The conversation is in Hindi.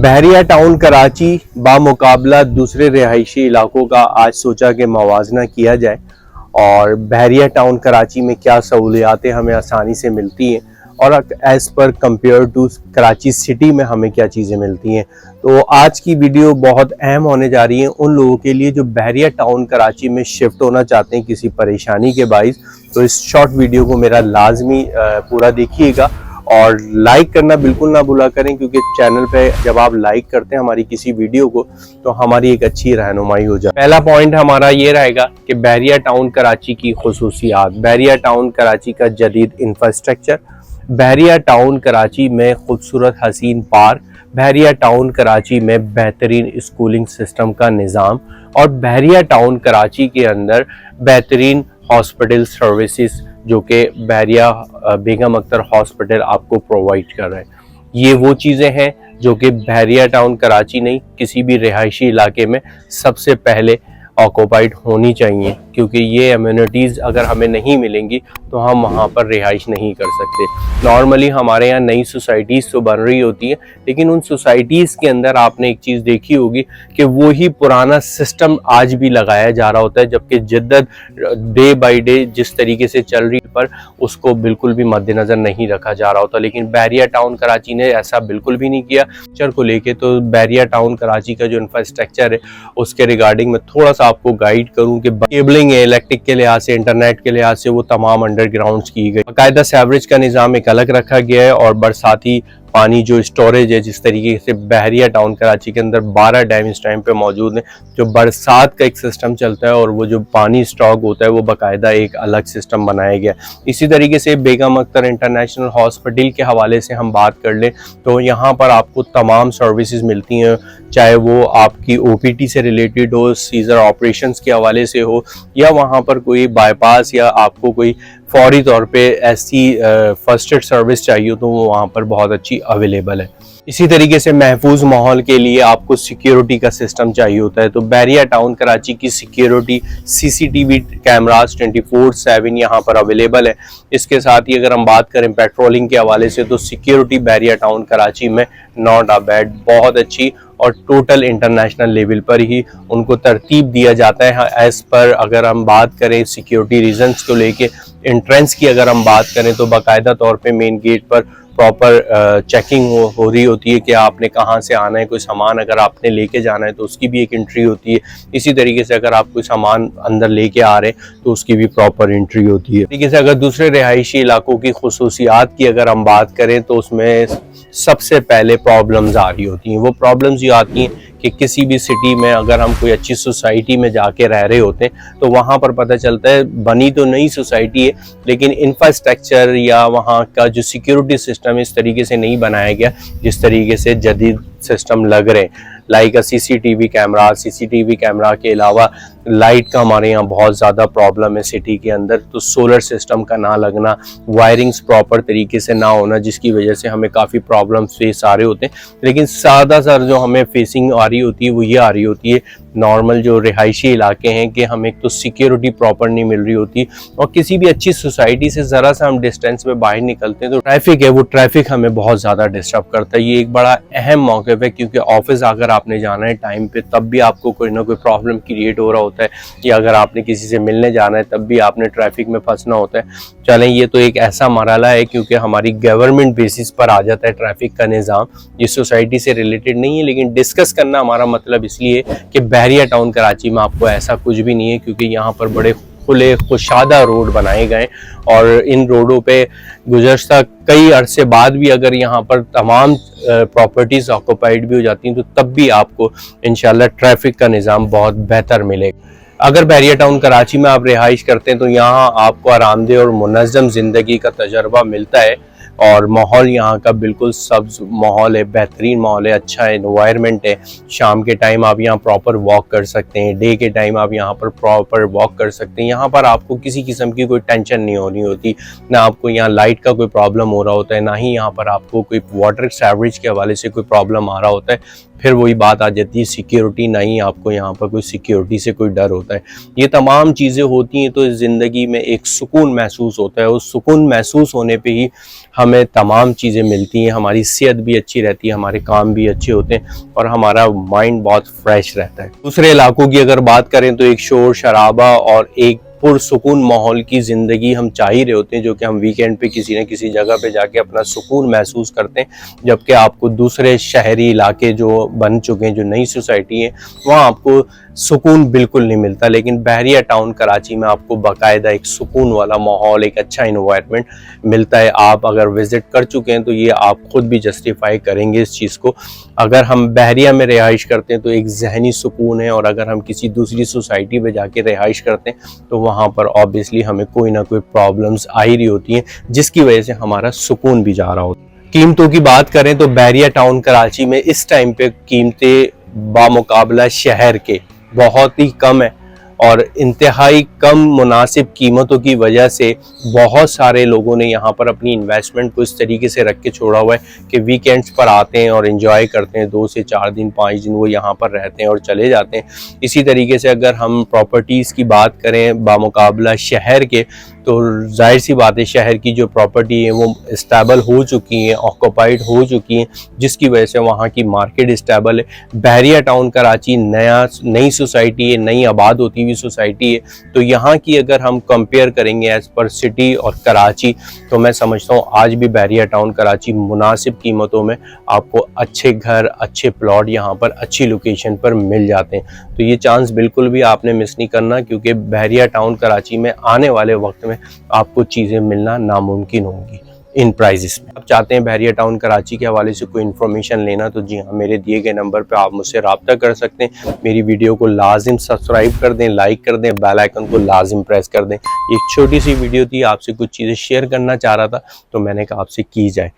बहरिया टाउन कराची बामुकाबला दूसरे रिहायशी इलाकों का आज सोचा कि मवाजना किया जाए और बहरिया टाउन कराची में क्या सहूलियातें हमें आसानी से मिलती हैं और as per compare to Karachi city में हमें क्या चीज़ें मिलती हैं। तो आज की वीडियो बहुत अहम होने जा रही है उन लोगों के लिए जो बहरिया टाउन कराची में शिफ्ट होना चाहते हैं किसी परेशानी के बाइस। तो इस शॉर्ट वीडियो को मेरा लाजमी पूरा देखिएगा और लाइक करना बिल्कुल ना भूला करें, क्योंकि चैनल पे जब आप लाइक करते हैं हमारी किसी वीडियो को तो हमारी एक अच्छी रहनुमाई हो जाए। पहला पॉइंट हमारा ये रहेगा कि बहरिया टाउन कराची की खुसूसियात। बहरिया टाउन कराची का जदीद इंफ्रास्ट्रक्चर, बहरिया टाउन कराची में खूबसूरत हसीन पार्क, बहरिया टाउन कराची में बेहतरीन स्कूलिंग सिस्टम का निज़ाम और बहरिया टाउन कराची के अंदर बेहतरीन हॉस्पिटल सर्विसेज जो कि बहरिया बेगम अख्तर हॉस्पिटल आपको प्रोवाइड कर रहा है। ये वो चीज़ें हैं जो कि बहरिया टाउन कराची नहीं किसी भी रिहायशी इलाके में सबसे पहले ऑक्यूपाइड होनी चाहिए, क्योंकि ये अम्यूनिटीज़ अगर हमें नहीं मिलेंगी तो हम वहाँ पर रिहाइश नहीं कर सकते। नॉर्मली हमारे यहाँ नई सोसाइटीज़ तो बन रही होती हैं, लेकिन उन सोसाइटीज़ के अंदर आपने एक चीज़ देखी होगी कि वो ही पुराना सिस्टम आज भी लगाया जा रहा होता है, जबकि जिद्दत डे बाय डे जिस तरीके से चल रही पर उसको बिल्कुल भी मद्देनज़र नहीं रखा जा रहा होता। लेकिन बहरिया टाउन कराची ने ऐसा बिल्कुल भी नहीं किया। स्ट्रक्चर को लेके तो बहरिया टाउन कराची का जो इंफ्रास्ट्रक्चर है उसके रिगार्डिंग में थोड़ा सा आपको गाइड करूं कि केबलिंग है, इलेक्ट्रिक के लिहाज से, इंटरनेट के लिहाज से वो तमाम अंडरग्राउंड की गई। बाकायदा सीवरेज का निज़ाम एक अलग रखा गया है और बरसाती पानी जो स्टोरेज है जिस तरीके से बहरिया टाउन कराची के अंदर 12 डैम इस टाइम पे मौजूद हैं, जो बरसात का एक सिस्टम चलता है और वो जो पानी स्टॉक होता है वो बाकायदा एक अलग सिस्टम बनाया गया। इसी तरीके से बेगम अख्तर इंटरनेशनल हॉस्पिटल के हवाले से हम बात कर लें तो यहाँ पर आपको तमाम सर्विसेज मिलती हैं, चाहे वो आपकी OPT से रिलेटेड हो, सीजर ऑपरेशंस के हवाले से हो, या वहाँ पर कोई बाईपास या आपको कोई फौरी तौर पे ऐसी फर्स्ट एड सर्विस चाहिए हो तो वो वहाँ पर बहुत अच्छी अवेलेबल है। इसी तरीके से महफूज माहौल के लिए आपको सिक्योरिटी का सिस्टम चाहिए होता है, तो बहरिया टाउन कराची की सिक्योरिटी CCTV कैमरास 24/7 यहाँ पर अवेलेबल है। इसके साथ ही अगर हम बात करें पेट्रोलिंग के हवाले से तो सिक्योरिटी बहरिया टाउन कराची में नॉट अ बैड, बहुत अच्छी और टोटल इंटरनेशनल लेवल पर ही उनको तरतीब दिया जाता है। एज़ पर अगर हम बात करें सिक्योरिटी रीजंस को लेके, एंट्रेंस की अगर हम बात करें तो बाकायदा तौर पे मेन गेट पर प्रॉपर चेकिंग हो रही होती है कि आपने कहाँ से आना है। कोई सामान अगर आपने लेके जाना है तो उसकी भी एक एंट्री होती है। इसी तरीके से अगर आप कोई सामान अंदर लेके आ रहे हैं तो उसकी भी प्रॉपर एंट्री होती है। तरीके से अगर दूसरे रिहायशी इलाकों की खुसूसियात की अगर हम बात करें तो उसमें सबसे पहले प्रॉब्लम्स आ रही होती हैं। वो प्रॉब्लम्स ये आती हैं कि किसी भी सिटी में अगर हम कोई अच्छी सोसाइटी में जाके रह रहे होते हैं तो वहाँ पर पता चलता है बनी तो नई सोसाइटी है लेकिन इंफ्रास्ट्रक्चर या वहाँ का जो सिक्योरिटी सिस्टम इस तरीके से नहीं बनाया गया जिस तरीके से जदीद सिस्टम लग रहे हैं। लाइक CCTV कैमरा के अलावा लाइट का हमारे यहाँ बहुत ज़्यादा प्रॉब्लम है सिटी के अंदर, तो सोलर सिस्टम का ना लगना, वायरिंग्स प्रॉपर तरीके से ना होना, जिसकी वजह से हमें काफ़ी प्रॉब्लम फेस आ रहे होते हैं। लेकिन ज़्यादातर जो हमें फेसिंग आ रही होती है वो ये आ रही होती है नॉर्मल जो रिहायशी इलाके हैं कि हमें एक तो सिक्योरिटी प्रॉपर नहीं मिल रही होती और किसी भी अच्छी सोसाइटी से ज़रा सा हम डिस्टेंस में बाहर निकलते हैं तो ट्रैफिक है वो ट्रैफिक हमें बहुत ज़्यादा डिस्टर्ब करता है। ये एक बड़ा अहम मौके है, क्योंकि ऑफिस अगर आपने जाना है टाइम पे तब भी आपको कोई ना कोई प्रॉब्लम क्रिएट हो रहा होता है, या अगर आपने किसी से मिलने जाना है तब भी आपने ट्रैफिक में फंसना होता है। चलें, ये तो एक ऐसा मरहला है क्योंकि हमारी गवर्नमेंट बेसिस पर आ जाता है ट्रैफिक का निज़ाम, ये सोसाइटी से रिलेटेड नहीं है। लेकिन डिस्कस करना हमारा मतलब इसलिए कि बहरिया टाउन कराची में आपको ऐसा कुछ भी नहीं है, क्योंकि यहाँ पर बड़े खुले खुशादा रोड बनाए गए और इन रोडों पे गुज़श्ता कई अरसे बाद भी अगर यहाँ पर तमाम प्रॉपर्टीज़ ऑक्यूपाइड भी हो जाती हैं तो तब भी आपको इंशाल्लाह ट्रैफिक का निज़ाम बहुत बेहतर मिलेगा। अगर बहरिया टाउन कराची में आप रिहाइश करते हैं तो यहाँ आपको आरामदेह और मुनज़्ज़म ज़िंदगी का तजर्बा मिलता है और माहौल यहाँ का बिल्कुल सब्ज माहौल है, बेहतरीन माहौल है, अच्छा एनवायरनमेंट है। शाम के टाइम आप यहाँ प्रॉपर वॉक कर सकते हैं, डे के टाइम आप यहाँ पर प्रॉपर वॉक कर सकते हैं। यहाँ पर आपको किसी किस्म की कोई टेंशन नहीं होनी होती, ना आपको यहाँ लाइट का कोई प्रॉब्लम हो रहा होता है, ना ही यहाँ पर आपको कोई वाटर सीवरेज के हवाले से कोई प्रॉब्लम आ रहा होता है। फिर वही बात आ जाती है सिक्योरिटी, नहीं आपको यहाँ पर कोई सिक्योरिटी से कोई डर होता है। ये तमाम चीज़ें होती हैं तो इस ज़िंदगी में एक सुकून महसूस होता है। उस सुकून महसूस होने पे ही हमें तमाम चीज़ें मिलती हैं, हमारी सेहत भी अच्छी रहती है, हमारे काम भी अच्छे होते हैं और हमारा माइंड बहुत फ्रेश रहता है। दूसरे इलाकों की अगर बात करें तो एक शोर शराबा और एक पुरसुकून माहौल की ज़िंदगी हम चाह ही रहे होते हैं, जो कि हम वीकेंड पे किसी न किसी जगह पे जाके अपना सुकून महसूस करते हैं। जबकि आपको दूसरे शहरी इलाके जो बन चुके हैं, जो नई सोसाइटी है, वहाँ आपको सुकून बिल्कुल नहीं मिलता। लेकिन बहरिया टाउन कराची में आपको बाकायदा एक सुकून वाला माहौल, एक अच्छा इन्वायरमेंट मिलता है। आप अगर विज़िट कर चुके हैं तो ये आप खुद भी जस्टिफाई करेंगे इस चीज़ को। अगर हम बहरिया में रिहाइश करते हैं तो एक ज़हनी सुकून है, और अगर हम किसी दूसरी सोसाइटी में जाके रिहाइश करते हैं तो वहाँ पर ऑब्वियसली हमें कोई ना कोई प्रॉब्लम्स आ ही रही होती हैं, जिसकी वजह से हमारा सुकून भी जा रहा होता है। कीमतों की बात करें तो बहरिया टाउन कराची में इस टाइम पे कीमतें बामुकाबला शहर के बहुत ही कम है, और इंतहाई कम मुनासिब कीमतों की वजह से बहुत सारे लोगों ने यहाँ पर अपनी इन्वेस्टमेंट को इस तरीके से रख के छोड़ा हुआ है कि वीकेंड्स पर आते हैं और एंजॉय करते हैं। 2 से 4 दिन 5 दिन वो यहाँ पर रहते हैं और चले जाते हैं। इसी तरीके से अगर हम प्रॉपर्टीज़ की बात करें बामुकाबला शहर के, तो जाहिर सी बात है शहर की जो प्रॉपर्टी है वो स्टेबल हो चुकी हैं, ऑक्यूपाइड हो चुकी हैं, जिसकी वजह से वहाँ की मार्केट स्टेबल है। बहरिया टाउन कराची नई सोसाइटी है, नई आबाद होती हुई सोसाइटी है, तो यहाँ की अगर हम कंपेयर करेंगे एज पर सिटी और कराची, तो मैं समझता हूँ आज भी बहरिया टाउन कराची मुनासिब कीमतों में आपको अच्छे घर, अच्छे प्लॉट यहाँ पर अच्छी लोकेशन पर मिल जाते हैं। तो ये चांस बिल्कुल भी आपने मिस नहीं करना, क्योंकि बहरिया टाउन कराची में आने वाले वक्त में आपको चीज़ें मिलना नामुमकिन होंगी इन प्राइजेस में। आप चाहते हैं बहरिया टाउन कराची के हवाले से कोई इन्फॉर्मेशन लेना, तो जी हाँ, मेरे दिए गए नंबर पे आप मुझसे रब्ता कर सकते हैं। मेरी वीडियो को लाजिम सब्सक्राइब कर दें, लाइक कर दें, बेल आइकन को लाजिम प्रेस कर दें। एक छोटी सी वीडियो थी, आपसे कुछ चीज़ें शेयर करना चाह रहा था, तो मैंने कहा आपसे की जाए।